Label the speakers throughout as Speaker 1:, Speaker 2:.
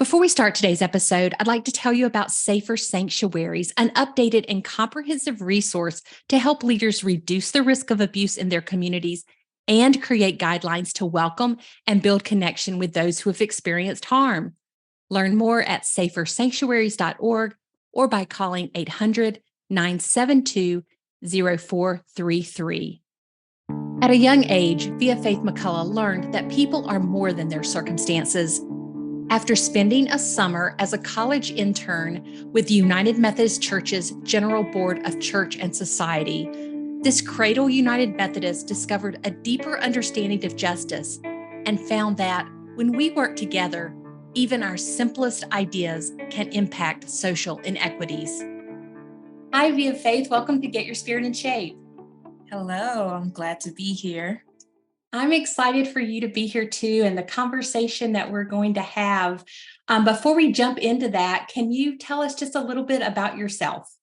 Speaker 1: Before we start today's episode, I'd like to tell you about Safer Sanctuaries, an updated and comprehensive resource to help leaders reduce the risk of abuse in their communities and create guidelines to welcome and build connection with those who have experienced harm. Learn more at safersanctuaries.org or by calling 800-972-0433. At a young age, ViaFaith McCullough learned that people are more than their circumstances. After spending a summer as a college intern with the United Methodist Church's General Board of Church and Society, this cradle United Methodist discovered a deeper understanding of justice and found that when we work together, even our simplest ideas can impact social inequities. Hi, ViaFaith. Welcome to Get Your Spirit in Shape.
Speaker 2: Hello, I'm glad to be here.
Speaker 1: I'm excited for you to be here too, and the conversation that we're going to have. Before we jump into that, can you tell us just a little bit about yourself?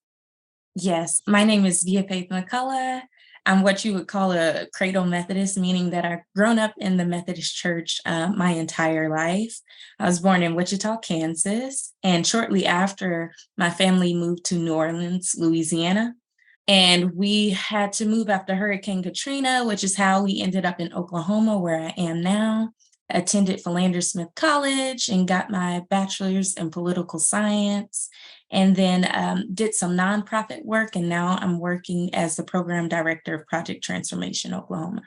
Speaker 2: Yes, my name is ViaFaith McCullough. I'm what you would call a cradle Methodist, meaning that I've grown up in the Methodist Church my entire life. I was born in Wichita, Kansas, and shortly after, my family moved to New Orleans, Louisiana. And we had to move after Hurricane Katrina, which is how we ended up in Oklahoma, where I am now. I attended Philander Smith College and got my bachelor's in political science, and then did some nonprofit work. And now I'm working as the program director of Project Transformation Oklahoma.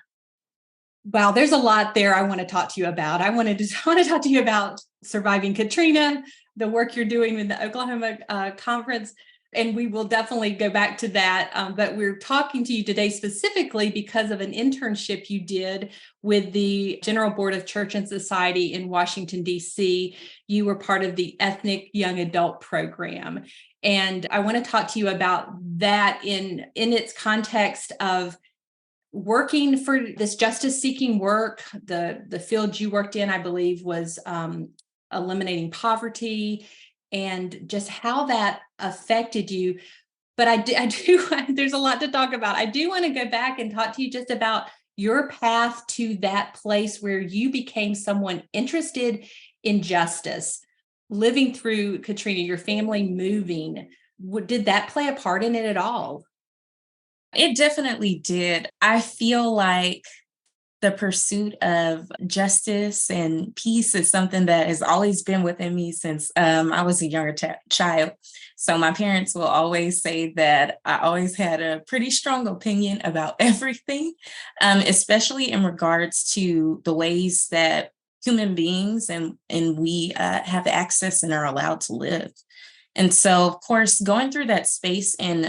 Speaker 1: Wow, there's a lot there I want to talk to you about. I want to talk to you about surviving Katrina, the work you're doing with the Oklahoma conference. And we will definitely go back to that. But we're talking to you today specifically because of an internship you did with the General Board of Church and Society in Washington, D.C. You were part of the Ethnic Young Adult Program. And I want to talk to you about that in its context of working for this justice-seeking work. The field you worked in, I believe, was eliminating poverty, and just how that affected you. But I do, there's a lot to talk about. I do want to go back and talk to you just about your path to that place where you became someone interested in justice, living through Katrina, your family moving. Did that play a part in it at all?
Speaker 2: It definitely did. I feel like the pursuit of justice and peace is something that has always been within me since I was a younger child. So my parents will always say that I always had a pretty strong opinion about everything, especially in regards to the ways that human beings and we have access and are allowed to live. And so, of course, going through that space in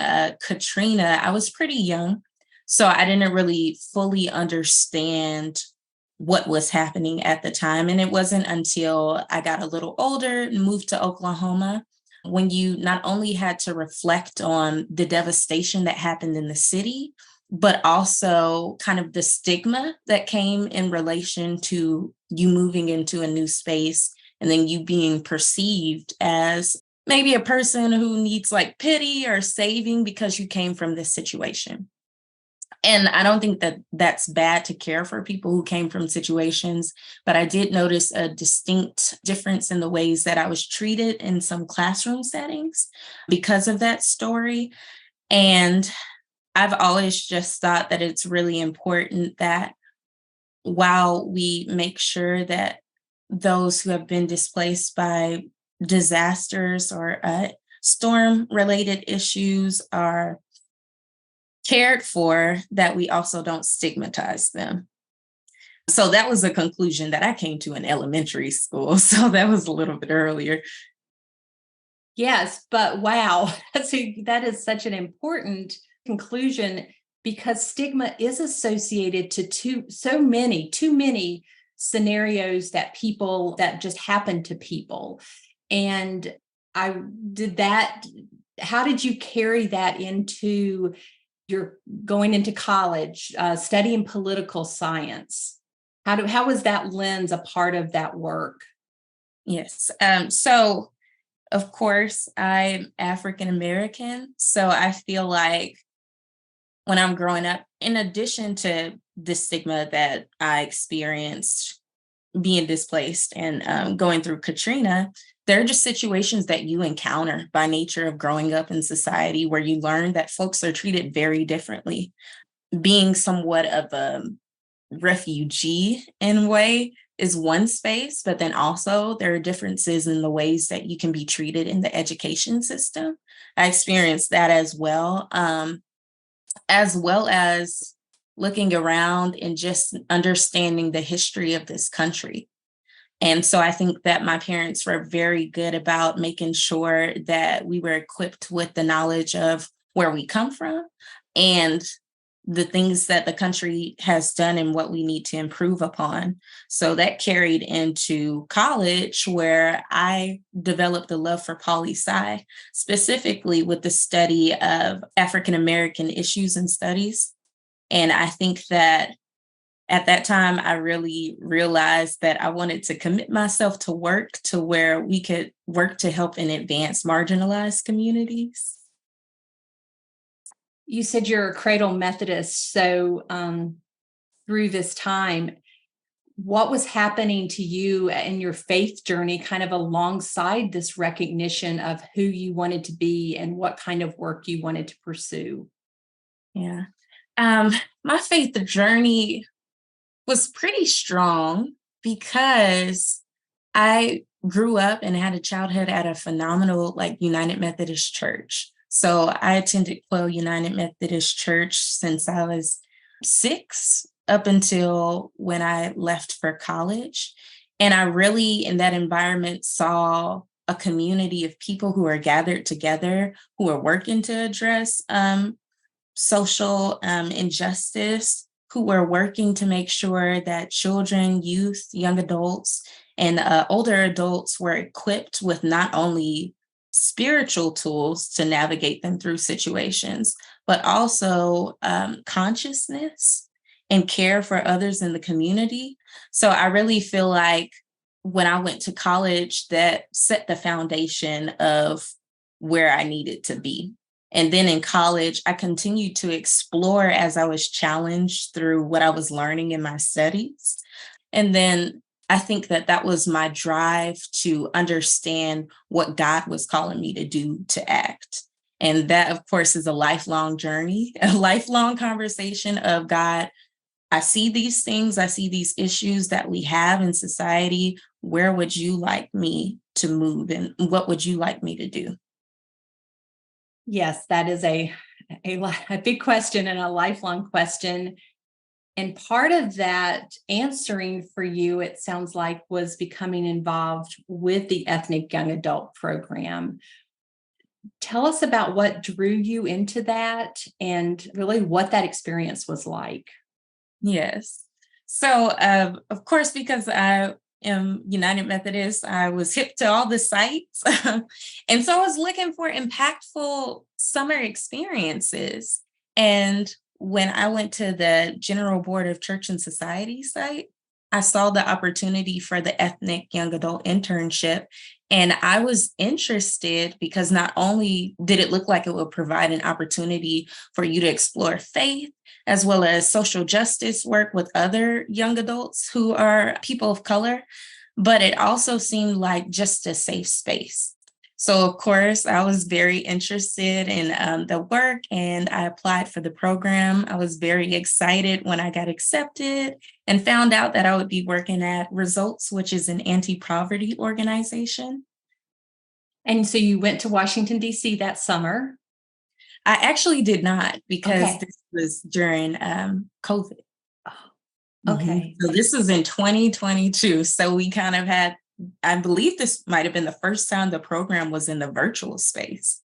Speaker 2: Katrina, I was pretty young. So I didn't really fully understand what was happening at the time. And it wasn't until I got a little older and moved to Oklahoma when you not only had to reflect on the devastation that happened in the city, but also kind of the stigma that came in relation to you moving into a new space and then you being perceived as maybe a person who needs like pity or saving because you came from this situation. And I don't think that that's bad to care for people who came from situations, but I did notice a distinct difference in the ways that I was treated in some classroom settings because of that story. And I've always just thought that it's really important that while we make sure that those who have been displaced by disasters or storm-related issues are cared for, that we also don't stigmatize them. So that was a conclusion that I came to in elementary school. So that was a little bit earlier.
Speaker 1: Yes, but wow, that is such an important conclusion because stigma is associated to too many scenarios that just happen to people. And how did you carry that into you're going into college, studying political science? How was that lens a part of that work?
Speaker 2: Yes. So, of course, I'm African American. So I feel like when I'm growing up, in addition to the stigma that I experienced being displaced and going through Katrina, there are just situations that you encounter by nature of growing up in society where you learn that folks are treated very differently. Being somewhat of a refugee in a way is one space, but then also there are differences in the ways that you can be treated in the education system. I experienced that as well as looking around and just understanding the history of this country. And so I think that my parents were very good about making sure that we were equipped with the knowledge of where we come from and the things that the country has done and what we need to improve upon. So that carried into college, where I developed a love for poli-sci, specifically with the study of African American issues and studies. And I think that at that time, I really realized that I wanted to commit myself to work to where we could work to help and advance marginalized communities.
Speaker 1: You said you're a cradle Methodist. So through this time, what was happening to you in your faith journey, kind of alongside this recognition of who you wanted to be and what kind of work you wanted to pursue?
Speaker 2: Yeah. My faith journey was pretty strong because I grew up and had a childhood at a phenomenal, United Methodist church. So I attended Quail United Methodist Church since I was 6 up until when I left for college. And I really, in that environment, saw a community of people who are gathered together, who are working to address social injustice, who were working to make sure that children, youth, young adults, and older adults were equipped with not only spiritual tools to navigate them through situations, but also consciousness and care for others in the community. So I really feel like when I went to college, that set the foundation of where I needed to be. And then in college, I continued to explore as I was challenged through what I was learning in my studies. And then I think that that was my drive to understand what God was calling me to do, to act. And that, of course, is a lifelong journey, a lifelong conversation of God. I see these things, I see these issues that we have in society. Where would you like me to move and what would you like me to do?
Speaker 1: Yes, that is a big question and a lifelong question. And part of that answering for you, it sounds like, was becoming involved with the Ethnic Young Adult Program. Tell us about what drew you into that and really what that experience was like.
Speaker 2: Yes. So, of course, because I am United Methodist, I was hip to all the sites. And so I was looking for impactful summer experiences. And when I went to the General Board of Church and Society site, I saw the opportunity for the Ethnic Young Adult Internship. And I was interested because not only did it look like it would provide an opportunity for you to explore faith, as well as social justice work with other young adults who are people of color, but it also seemed like just a safe space. So, of course, I was very interested in the work and I applied for the program. I was very excited when I got accepted and found out that I would be working at Results, which is an anti-poverty organization.
Speaker 1: And so you went to Washington, D.C. that summer.
Speaker 2: I actually did not because
Speaker 1: Okay.
Speaker 2: this was during COVID.
Speaker 1: Okay.
Speaker 2: So this was in 2022. So we kind of had, I believe this might have been the first time the program was in the virtual space.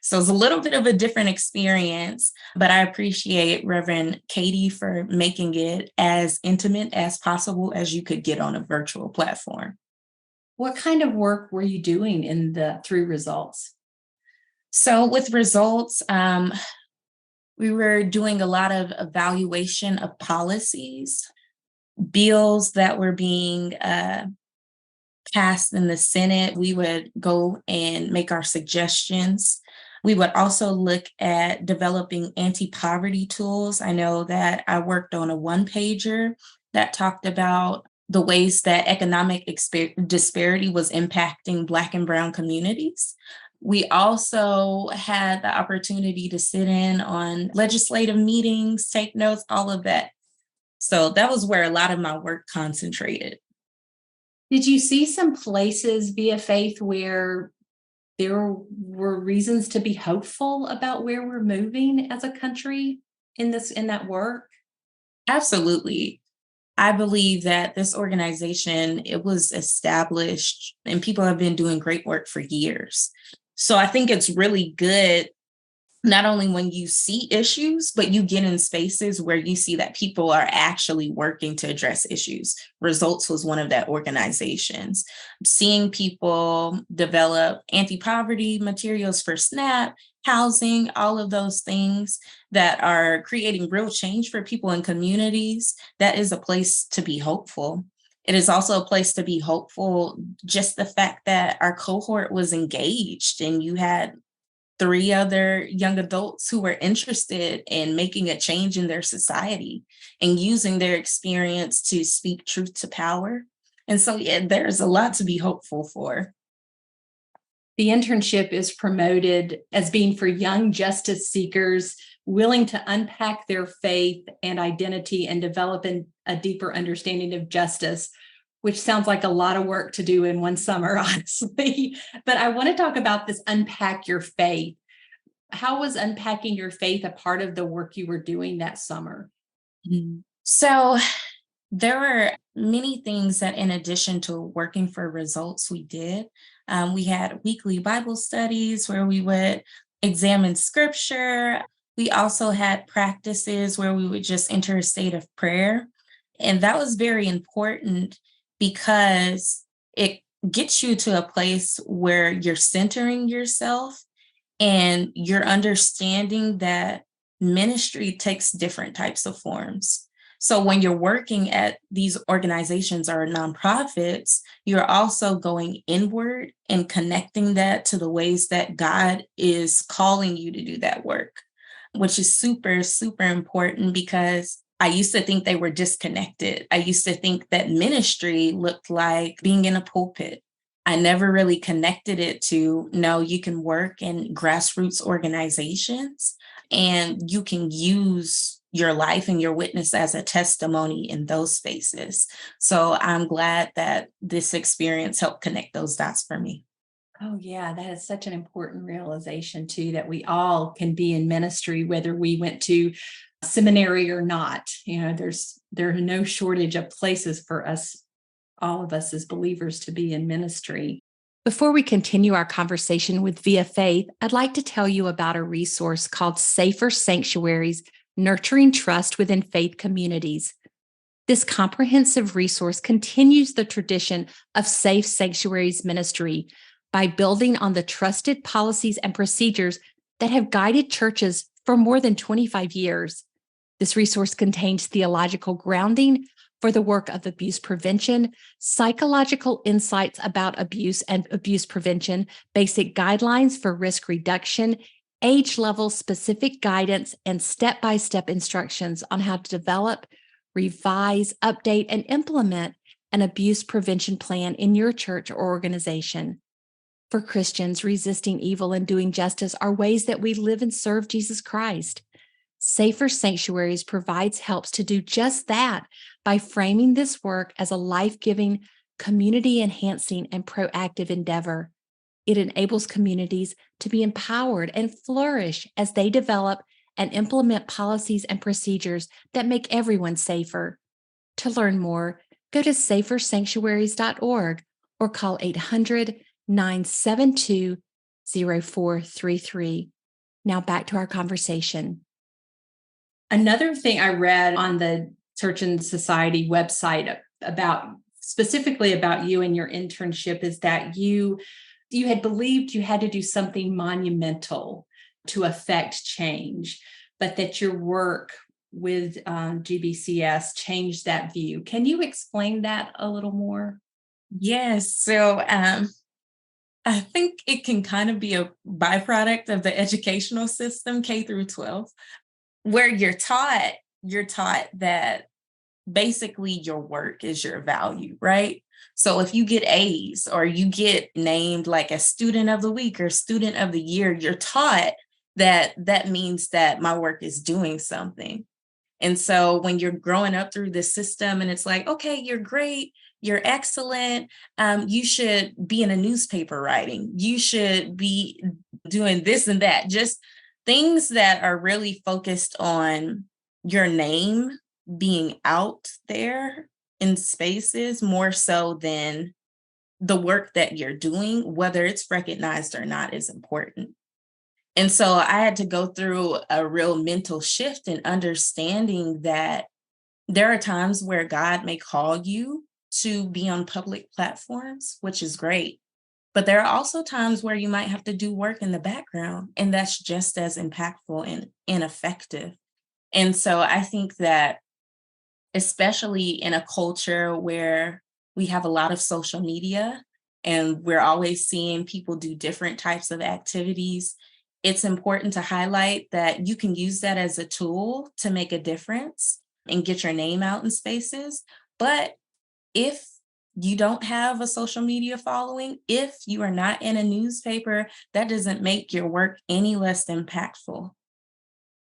Speaker 2: So it's a little bit of a different experience, but I appreciate Reverend Katie for making it as intimate as possible as you could get on a virtual platform.
Speaker 1: What kind of work were you doing through Results?
Speaker 2: So with Results, we were doing a lot of evaluation of policies, bills that were being passed in the Senate. We would go and make our suggestions. We would also look at developing anti-poverty tools. I know that I worked on a one-pager that talked about the ways that economic disparity was impacting Black and Brown communities. We also had the opportunity to sit in on legislative meetings, take notes, all of that. So that was where a lot of my work concentrated.
Speaker 1: Did you see some places ViaFaith where there were reasons to be hopeful about where we're moving as a country in that work?
Speaker 2: Absolutely. I believe that this organization, it was established and people have been doing great work for years. So I think it's really good, not only when you see issues, but you get in spaces where you see that people are actually working to address issues. Results was one of that organizations. Seeing people develop anti-poverty materials for SNAP, housing, all of those things that are creating real change for people in communities, that is a place to be hopeful. It is also a place to be hopeful, just the fact that our cohort was engaged and you had 3 other young adults who were interested in making a change in their society and using their experience to speak truth to power. And so, yeah, there's a lot to be hopeful for.
Speaker 1: The internship is promoted as being for young justice seekers willing to unpack their faith and identity and develop a deeper understanding of justice, which sounds like a lot of work to do in one summer, honestly. But I want to talk about this unpack your faith. How was unpacking your faith a part of the work you were doing that summer?
Speaker 2: So there were many things that, in addition to working for results, we did. We had weekly Bible studies where we would examine scripture. We also had practices where we would just enter a state of prayer. And that was very important because it gets you to a place where you're centering yourself and you're understanding that ministry takes different types of forms. So when you're working at these organizations or nonprofits, you're also going inward and connecting that to the ways that God is calling you to do that work, which is super, super important because I used to think they were disconnected. I used to think that ministry looked like being in a pulpit. I never really connected it to, no, you can work in grassroots organizations and you can use your life and your witness as a testimony in those spaces. So I'm glad that this experience helped connect those dots for me.
Speaker 1: Oh, yeah, that is such an important realization, too, that we all can be in ministry, whether we went to seminary or not. There's no shortage of places for us, all of us as believers, to be in ministry. Before we continue our conversation with ViaFaith, I'd like to tell you about a resource called Safer Sanctuaries, Nurturing Trust Within Faith Communities. This comprehensive resource continues the tradition of Safe Sanctuaries ministry by building on the trusted policies and procedures that have guided churches for more than 25 years. This resource contains theological grounding for the work of abuse prevention, psychological insights about abuse and abuse prevention, basic guidelines for risk reduction, age-level specific guidance, and step-by-step instructions on how to develop, revise, update, and implement an abuse prevention plan in your church or organization. For Christians, resisting evil and doing justice are ways that we live and serve Jesus Christ. Safer Sanctuaries provides helps to do just that by framing this work as a life-giving, community-enhancing, and proactive endeavor. It enables communities to be empowered and flourish as they develop and implement policies and procedures that make everyone safer. To learn more, go to safersanctuaries.org or call 800-972-0433. Now back to our conversation. Another thing I read on the Church and Society website specifically about you and your internship is that you had believed you had to do something monumental to affect change, but that your work with GBCS changed that view. Can you explain that a little more?
Speaker 2: Yes. So I think it can kind of be a byproduct of the educational system, K through 12, where you're taught that basically your work is your value, right? So if you get A's or you get named like a student of the week or student of the year, you're taught that that means that my work is doing something. And so when you're growing up through this system and it's like, okay, you're great, you're excellent, you should be in a newspaper writing, you should be doing this and that, just things that are really focused on your name being out there in spaces more so than the work that you're doing, whether it's recognized or not, is important. And so I had to go through a real mental shift in understanding that there are times where God may call you to be on public platforms, which is great. But there are also times where you might have to do work in the background, and that's just as impactful and effective. And so I think that, especially in a culture where we have a lot of social media and we're always seeing people do different types of activities, it's important to highlight that you can use that as a tool to make a difference and get your name out in spaces. But if you don't have a social media following, if you are not in a newspaper, that doesn't make your work any less impactful.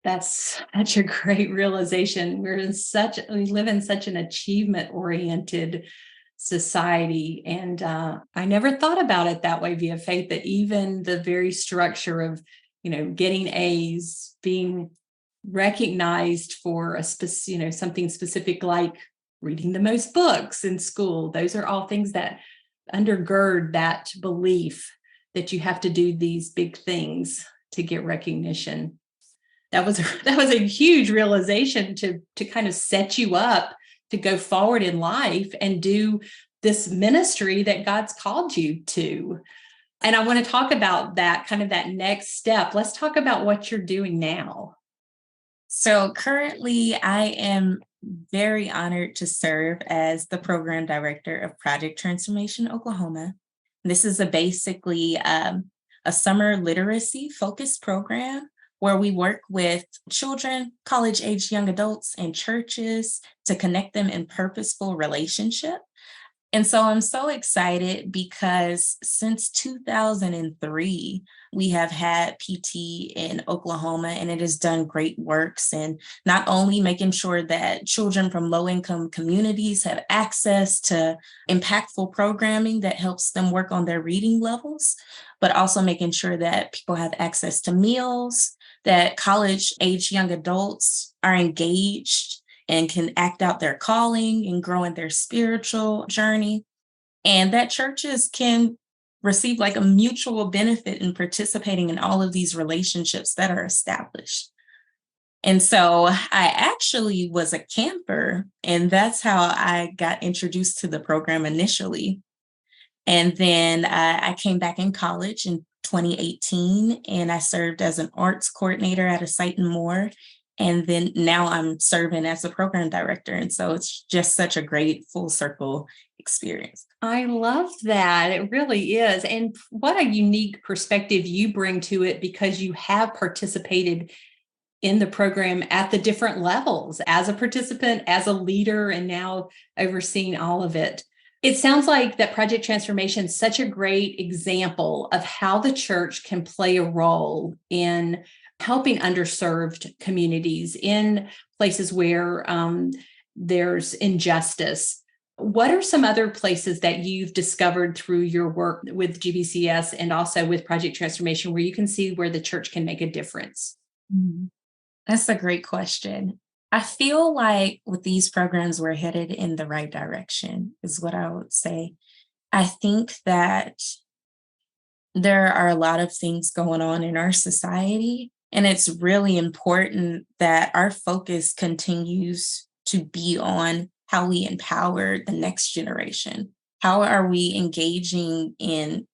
Speaker 1: That's such a great realization. We live in such an achievement-oriented society. And I never thought about it that way, via faith, that even the very structure of, getting A's, being recognized for something specific like reading the most books in school, those are all things that undergird that belief that you have to do these big things to get recognition. That was a huge realization to kind of set you up to go forward in life and do this ministry that God's called you to. And I want to talk about that, kind of that next step. Let's talk about what you're doing now.
Speaker 2: So currently, I am very honored to serve as the program director of Project Transformation Oklahoma. This is basically a summer literacy focused program where we work with children, college-age young adults, and churches to connect them in purposeful relationship. And so I'm so excited because since 2003, we have had PT in Oklahoma, and it has done great works in not only making sure that children from low-income communities have access to impactful programming that helps them work on their reading levels, but also making sure that people have access to meals, that college-age young adults are engaged and can act out their calling and grow in their spiritual journey, and that churches can receive like a mutual benefit in participating in all of these relationships that are established. And so I actually was a camper, and that's how I got introduced to the program initially. And then I came back in college in 2018, and I served as an arts coordinator at a site in Moore. And then now I'm serving as a program director. And so it's just such a great full circle experience.
Speaker 1: I love that. It really is. And what a unique perspective you bring to it, because you have participated in the program at the different levels as a participant, as a leader, and now overseeing all of it. It sounds like that Project Transformation is such a great example of how the church can play a role in helping underserved communities in places where there's injustice. What are some other places that you've discovered through your work with GBCS and also with Project Transformation where you can see where the church can make a difference?
Speaker 2: That's a great question. I feel like with these programs, we're headed in the right direction, is what I would say. I think that there are a lot of things going on in our society, and it's really important that our focus continues to be on how we empower the next generation. How are we engaging in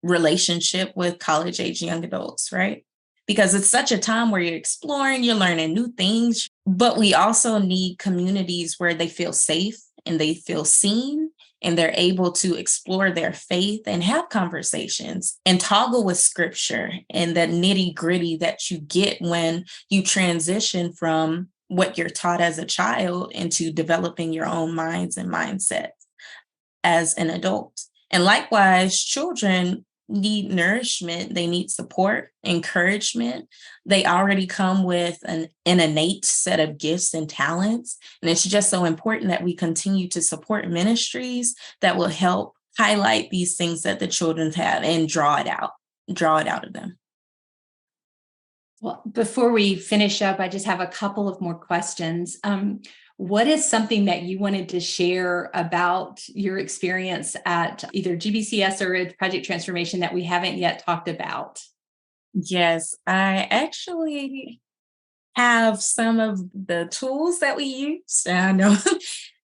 Speaker 2: relationship with college-age young adults, right? Because it's such a time where you're exploring, you're learning new things, but we also need communities where they feel safe and they feel seen and they're able to explore their faith and have conversations and toggle with scripture and that nitty gritty that you get when you transition from what you're taught as a child into developing your own minds and mindsets as an adult. And likewise, children need nourishment. They need support, encouragement. They already come with an innate set of gifts and talents. And it's just so important that we continue to support ministries that will help highlight these things that the children have and draw it out of them.
Speaker 1: Well, before we finish up, I just have a couple of more questions. What is something that you wanted to share about your experience at either GBCS or Project Transformation that we haven't yet talked about?
Speaker 2: Yes, I actually have some of the tools that we use. And I know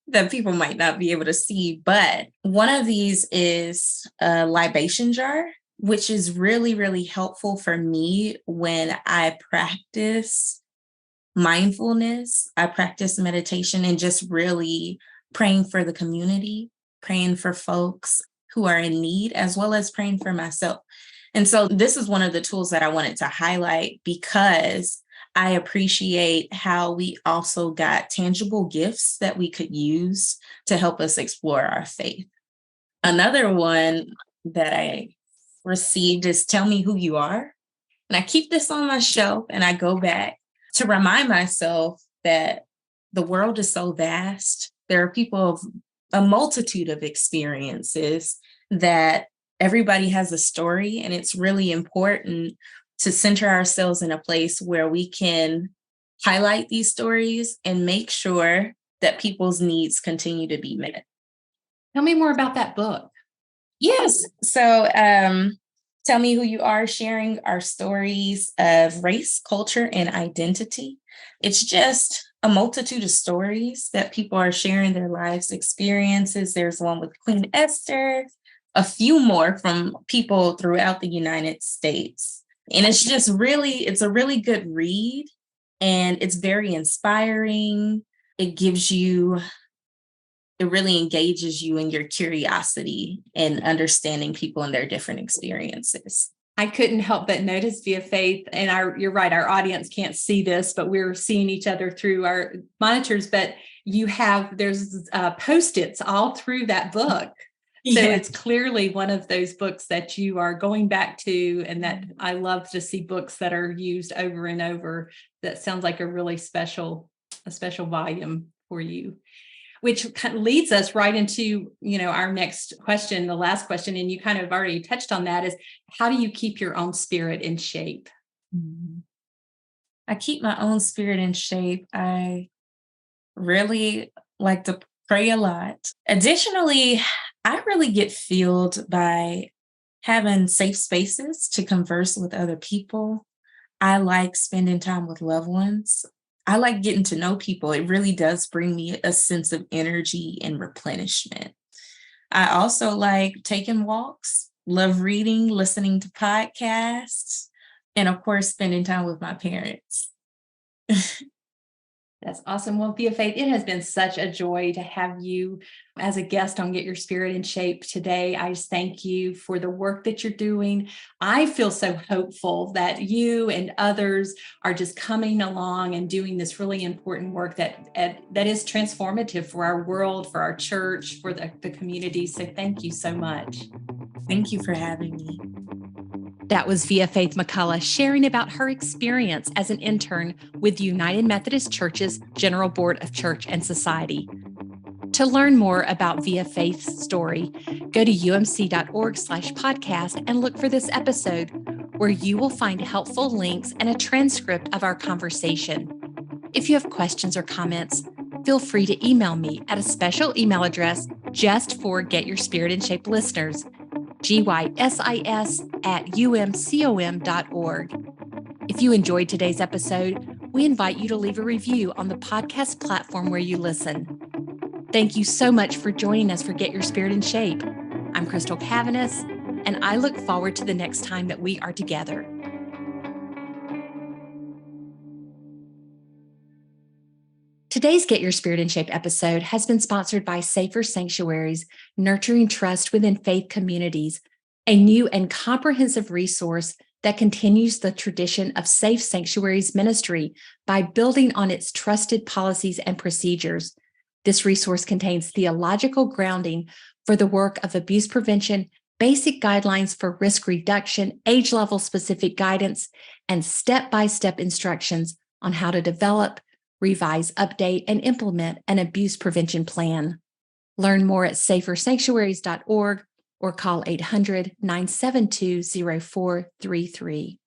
Speaker 2: that people might not be able to see, but one of these is a libation jar, which is really, really helpful for me when I practice mindfulness, I practice meditation, and just really praying for the community, praying for folks who are in need, as well as praying for myself. And so this is one of the tools that I wanted to highlight because I appreciate how we also got tangible gifts that we could use to help us explore our faith. Another one that I received is Tell Me Who You Are. And I keep this on my shelf and I go back to remind myself that the world is so vast. There are people of a multitude of experiences, that everybody has a story, and it's really important to center ourselves in a place where we can highlight these stories and make sure that people's needs continue to be met.
Speaker 1: Tell me more about that book.
Speaker 2: Yes. So Tell Me Who You Are, sharing our stories of race, culture, and identity. It's just a multitude of stories that people are sharing their lives experiences. There's one with Queen Esther, a few more from people throughout the United States. And it's a really good read, and it's very inspiring. It really engages you in your curiosity and understanding people and their different experiences.
Speaker 1: I couldn't help but notice ViaFaith, and you're right, our audience can't see this, but we're seeing each other through our monitors, but there's Post-its all through that book. So It's clearly one of those books that you are going back to, and that I love to see books that are used over and over. That sounds like a really special volume for you. Which kind of leads us right into, our next question, the last question, and you kind of already touched on that, is how do you keep your own spirit in shape?
Speaker 2: I keep my own spirit in shape. I really like to pray a lot. Additionally, I really get fueled by having safe spaces to converse with other people. I like spending time with loved ones. I like getting to know people. It really does bring me a sense of energy and replenishment. I also like taking walks, love reading, listening to podcasts, and of course, spending time with my parents.
Speaker 1: That's awesome. Well, ViaFaith, it has been such a joy to have you as a guest on Get Your Spirit in Shape today. I just thank you for the work that you're doing. I feel so hopeful that you and others are just coming along and doing this really important work that is transformative for our world, for our church, for the community. So thank you so much.
Speaker 2: Thank you for having me.
Speaker 1: That was ViaFaith McCullough sharing about her experience as an intern with the United Methodist Church's General Board of Church and Society. To learn more about ViaFaith's story, go to umc.org/podcast and look for this episode, where you will find helpful links and a transcript of our conversation. If you have questions or comments, feel free to email me at a special email address just for Get Your Spirit in Shape listeners, gysis@umcom.org. If you enjoyed today's episode, we invite you to leave a review on the podcast platform where you listen. Thank you so much for joining us for Get Your Spirit in Shape. I'm Crystal Cavanis, and I look forward to the next time that we are together. Today's Get Your Spirit in Shape episode has been sponsored by Safer Sanctuaries, Nurturing Trust Within Faith Communities, a new and comprehensive resource that continues the tradition of Safe Sanctuaries ministry by building on its trusted policies and procedures. This resource contains theological grounding for the work of abuse prevention, basic guidelines for risk reduction, age-level specific guidance, and step-by-step instructions on how to develop, revise, update, and implement an abuse prevention plan. Learn more at safersanctuaries.org or call 800-972-0433.